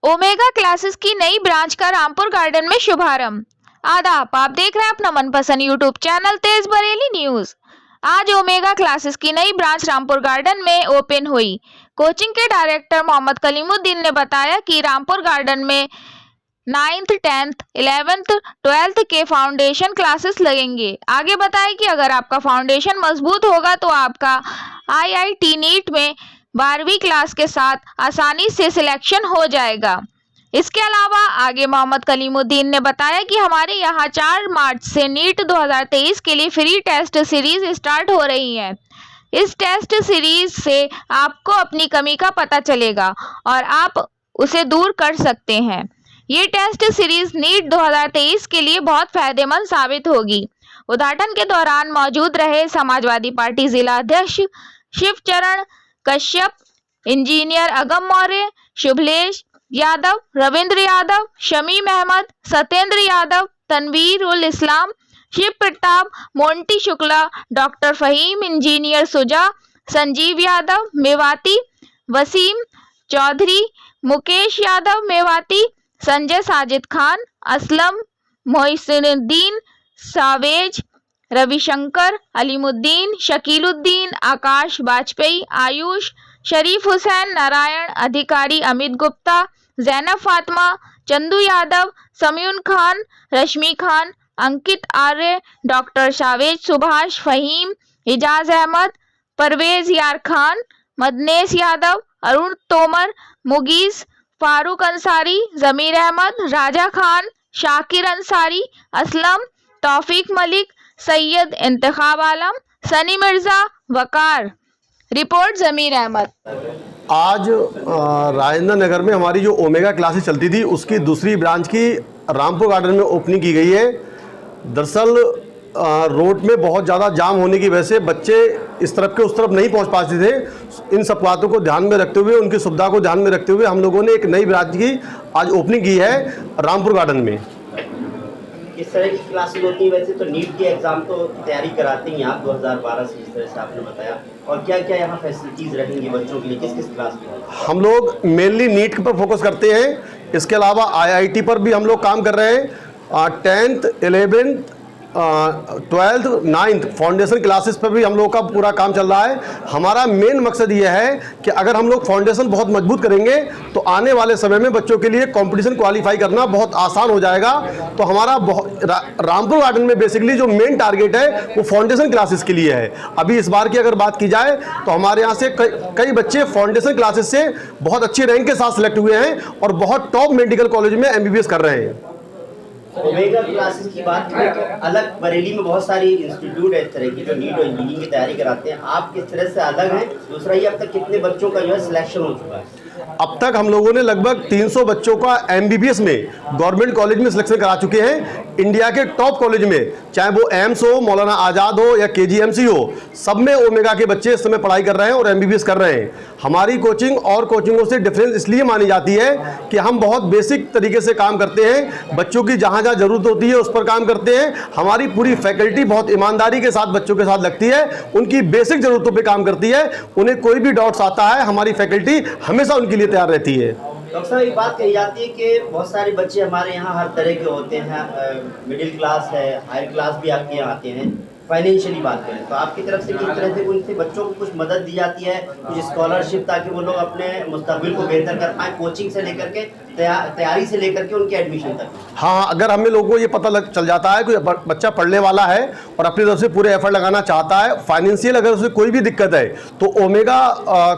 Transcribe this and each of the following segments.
Omega classes की नई branch का रामपुर गार्डन में शुभारंभ। आदाब, आप देख रहे हैं अपना मनपसंद यूट्यूब चैनल तेज बरेली न्यूज। आज ओमेगा क्लासेस की नई ब्रांच रामपुर गार्डन में ओपन हुई। कोचिंग के डायरेक्टर मोहम्मद कलीमुद्दीन ने बताया कि रामपुर गार्डन में 9th, 10th, 11th, 12th के फाउंडेशन क्लासेस लगेंगे। आगे बताएं कि अगर आपका फाउंडेशन मजबूत होगा तो आपका IIT नीट में 12वीं क्लास के साथ आसानी से सिलेक्शन हो जाएगा। इसके अलावा आगे मोहम्मद कलीमुद्दीन ने बताया कि हमारे यहाँ 4 मार्च से नीट 2023 के लिए फ्री टेस्ट सीरीज स्टार्ट हो रही है। इस टेस्ट सीरीज से आपको अपनी कमी का पता चलेगा और आप उसे दूर कर सकते हैं। ये टेस्ट सीरीज नीट 2023 के लिए बहुत फायदेमंद साबित होगी। उद्घाटन के दौरान मौजूद रहे समाजवादी पार्टी जिला अध्यक्ष Shivcharan Kashyap, engineer Agam Maurya, Shubhlesh Yadav, Ravindra Yadav, Shamim Ahmad, Satyendra Yadav, Tanveer ul Islam, Shiv Pratap, Monty Shukla, doctor Faheem, engineer Suja, Sanjeev Yadav Mewati, Waseem Chaudhary, Mukesh Yadav Mewati, Sanjay Sajid Khan, Aslam Mohsinuddin, Savej, Ravishankar, Alimuddin, Shakiluddin, Akash Vajpayee, Ayush, Sharif Hussain, Narayan Adhikari, Amit Gupta, Zainab Fatima, Chandu Yadav, Samiun Khan, Rashmi Khan, Ankit Arya, doctor Shavez Subhash, Faheem, Ijaz Ahmad, Parvez Yar Khan, Madnesh Yadav, Arun Tomar, Mugis, Farooq Ansari, जमीर अहमद, राजा खान, शाकिर अंसारी, असलम, तौफीक मलिक, सैयद इंतखाब आलम, सनी मिर्जा, वकार। रिपोर्ट जमीर अहमद। आज राजेंद्र नगर में हमारी जो ओमेगा क्लासेस चलती थी उसकी दूसरी ब्रांच की रामपुर गार्डन में ओपनिंग की गई है। दरअसल रोड में बहुत ज़्यादा जाम होने की वजह से बच्चे इस तरफ के उस तरफ नहीं पहुंच पाते थे। इन सब बातों को ध्यान में रखते हुए, उनकी सुविधा को ध्यान में रखते हुए हम लोगों ने एक नई ब्रांच की आज ओपनिंग की है रामपुर गार्डन में। इस तरह की क्लासेस होती है। वैसे तो नीट के एग्जाम तो तैयारी कराते हैं आप 2012 से, जिस तरह से आपने बताया, और क्या क्या यहाँ फैसिलिटीज़ रहेंगी बच्चों के लिए, किस किस क्लास में? हम लोग मेनली नीट पर फोकस करते हैं। इसके अलावा IIT पर भी हम लोग काम कर रहे हैं। 10th, 11th, 12th, 9th foundation classes पर भी हम लोग का पूरा काम चल रहा है। हमारा मेन मकसद ये है कि अगर हम लोग फाउंडेशन बहुत मजबूत करेंगे तो आने वाले समय में बच्चों के लिए कंपटीशन क्वालिफाई करना बहुत आसान हो जाएगा। तो हमारा रामपुर गार्डन में बेसिकली जो मेन टारगेट है वो फाउंडेशन क्लासेस के लिए है। अभी इस बार की अगर बात की जाए तो हमारे यहाँ से कई बच्चे फाउंडेशन क्लासेस से बहुत अच्छे रैंक के साथ सिलेक्ट हुए हैं और बहुत टॉप मेडिकल कॉलेज में MBBS कर रहे हैं। ओमेगा क्लासेस की बात करें तो अलग बरेली में बहुत सारी इंस्टीट्यूट है इस तरह की जो नीट और इंजीनियरिंग की तैयारी कराते हैं। आप किस तरह से अलग हैं? दूसरा, ये अब तक कितने बच्चों का जो है सिलेक्शन हो चुका है? अब तक हम लोगों ने लगभग 300 बच्चों का MBBS में गवर्नमेंट कॉलेज में सिलेक्शन करा चुके हैं। इंडिया के टॉप कॉलेज में, चाहे वो एम्स हो, मौलाना आज़ाद हो या KGMC हो, सब में ओमेगा के बच्चे इस समय पढ़ाई कर रहे हैं और MBBS कर रहे हैं। हमारी कोचिंग और कोचिंगों से डिफरेंस इसलिए मानी जाती है कि हम बहुत बेसिक तरीके से काम करते हैं। बच्चों की जहाँ जहाँ ज़रूरत होती है उस पर काम करते हैं। हमारी पूरी फैकल्टी बहुत ईमानदारी के साथ बच्चों के साथ लगती है, उनकी बेसिक ज़रूरतों पर काम करती है। उन्हें कोई भी डाउट्स आता है, हमारी फैकल्टी हमेशा उनके लिए तैयार रहती है। डॉक्टर साहब, एक बात कही जाती है कि बहुत सारे बच्चे हमारे यहाँ हर तरह के होते हैं, मिडिल क्लास है, हाई क्लास भी आपके यहाँ आते हैं। फाइनेंशियली बात करें तो आपकी तरफ से किस तरह से उनसे बच्चों को कुछ मदद दी जाती है, कुछ स्कॉलरशिप, ताकि वो लोग अपने मुस्तकबिल को बेहतर कर पाएँ, कोचिंग से लेकर के तैयारी से लेकर के उनके एडमिशन तक? हाँ, अगर हमें लोगों को ये पता चल जाता है कि बच्चा पढ़ने वाला है और अपनी तरफ से पूरे एफर्ट लगाना चाहता है, फाइनेंशियल अगर उसे कोई भी दिक्कत है तो ओमेगा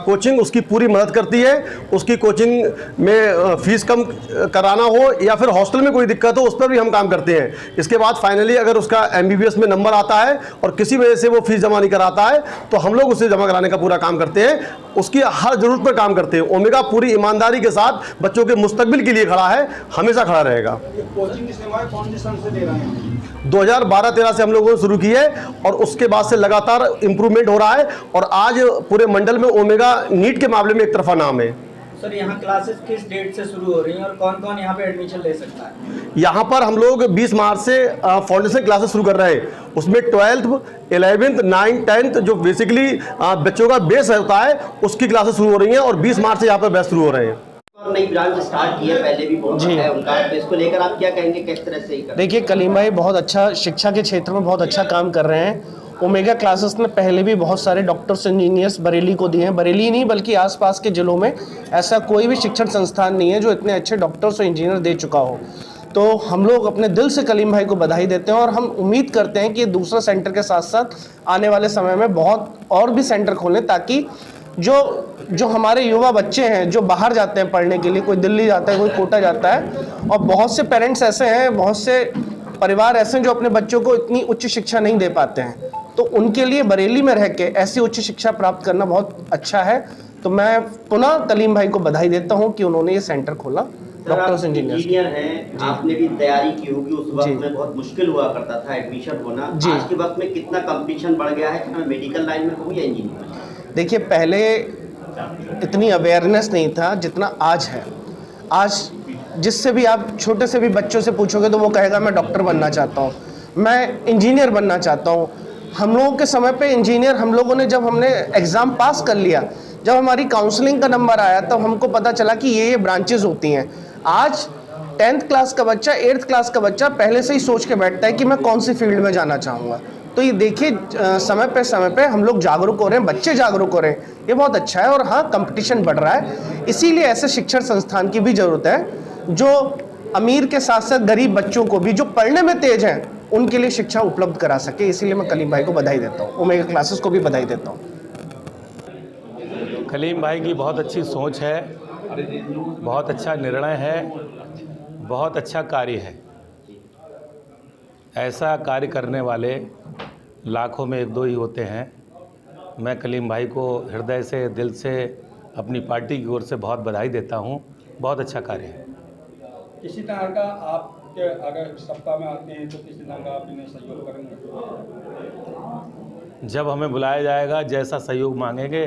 कोचिंग उसकी पूरी मदद करती है। उसकी कोचिंग में फीस कम कराना हो या फिर हॉस्टल में कोई दिक्कत हो, उस पर भी हम काम करते हैं। इसके बाद फाइनली अगर उसका MBBS में नंबर आता है और किसी वजह से वो फीस जमा नहीं कराता है तो हम लोग उसे जमा कराने का पूरा काम करते हैं, उसकी हर जरूरत पर काम करते हैं। ओमेगा पूरी ईमानदारी के साथ बच्चों के मुस्तकबिल के लिए खड़ा है, हमेशा खड़ा रहेगा। कोचिंग की सेवाएं कौन से सन से दे रहे हैं? 2012-13 से हम लोगों ने शुरू की है और उसके बाद से लगातार इम्प्रूवमेंट हो रहा है और आज पूरे मंडल में ओमेगा नीट के मामले में एक तरफा नाम है। सर, यहाँ क्लासेस किस डेट से शुरू हो रही हैं और कौन कौन यहाँ पे एडमिशन ले सकता है? यहाँ पर हम लोग 20 मार्च से फाउंडेशन क्लासेस शुरू कर रहे हैं। उसमें 12th, 11th, 9th, 10th जो बेसिकली बच्चों का बेस होता है उसकी क्लासेस शुरू हो रही हैं और 20 मार्च से यहाँ पर बैच शुरू हो रहे हैं। नई ब्रांच स्टार्ट की है, पहले भी बहुत जी। है उनका, तो इसको लेकर आप क्या कहेंगे, किस तरह से ही कर देखिए कलीम भाई बहुत अच्छा शिक्षा के क्षेत्र में बहुत अच्छा काम कर रहे हैं। ओमेगा क्लासेस ने पहले भी बहुत सारे डॉक्टर्स इंजीनियर्स बरेली को दिए हैं। बरेली नहीं बल्कि आसपास के ज़िलों में ऐसा कोई भी शिक्षण संस्थान नहीं है जो इतने अच्छे डॉक्टर्स और इंजीनियर दे चुका हो। तो हम लोग अपने दिल से कलीम भाई को बधाई देते हैं और हम उम्मीद करते हैं कि दूसरा सेंटर के साथ साथ आने वाले समय में बहुत और भी सेंटर खोलें, ताकि जो हमारे युवा बच्चे हैं जो बाहर जाते हैं पढ़ने के लिए, कोई दिल्ली जाता है, कोई कोटा जाता है, और बहुत से पेरेंट्स ऐसे हैं, बहुत से परिवार ऐसे हैं जो अपने बच्चों को इतनी उच्च शिक्षा नहीं दे पाते हैं, तो उनके लिए बरेली में रह के ऐसी उच्च शिक्षा प्राप्त करना बहुत अच्छा है। तो मैं पुनः कलीम भाई को बधाई देता हूं कि उन्होंने ये सेंटर खोला। डॉक्टर्स इंजीनियर हैं, आपने भी तैयारी की होगी, उस वक्त जी। में बहुत मुश्किल हुआ करता था एडमिशन होना, जी। आज के वक्त में कितना कंपटीशन बढ़ गया है कि मैं मेडिकल लाइन में कहूँ या इंजीनियर? देखिए पहले इतनी अवेयरनेस नहीं था जितना आज है। आज जिससे भी आप छोटे से भी बच्चों से पूछोगे तो वो कहेगा मैं डॉक्टर बनना चाहता हूँ, मैं इंजीनियर बनना चाहता हूँ। हम लोगों के समय पे इंजीनियर, हम लोगों ने जब हमने एग्ज़ाम पास कर लिया, जब हमारी काउंसलिंग का नंबर आया तब हमको पता चला कि ये ब्रांचेस होती हैं। आज 10th क्लास का बच्चा, 8th क्लास का बच्चा पहले से ही सोच के बैठता है कि मैं कौन सी फील्ड में जाना चाहूँगा। तो ये देखिए समय पे हम लोग जागरूक हो रहे हैं, बच्चे जागरूक हो रहे हैं, ये बहुत अच्छा है। और हाँ, कंपटीशन बढ़ रहा है, इसीलिए ऐसे शिक्षण संस्थान की भी ज़रूरत है जो अमीर के साथ साथ गरीब बच्चों को भी, जो पढ़ने में तेज हैं, उनके लिए शिक्षा उपलब्ध करा सके। इसीलिए मैं कलीम भाई को बधाई देता हूँ, ओमेगा क्लासेस को भी बधाई देता हूँ। कलीम भाई की बहुत अच्छी सोच है, बहुत अच्छा निर्णय है, बहुत अच्छा कार्य है। ऐसा कार्य करने वाले लाखों में 1-2 ही होते हैं। मैं कलीम भाई को हृदय से, दिल से, अपनी पार्टी की ओर से बहुत बधाई देता हूँ। बहुत अच्छा कार्य है। किसी तरह का आपके अगर सप्ताह में आते हैं तो किसी तरह का आप इन्हें सहयोग करेंगे? जब हमें बुलाया जाएगा, जैसा सहयोग मांगेंगे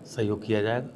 सहयोग किया जाएगा।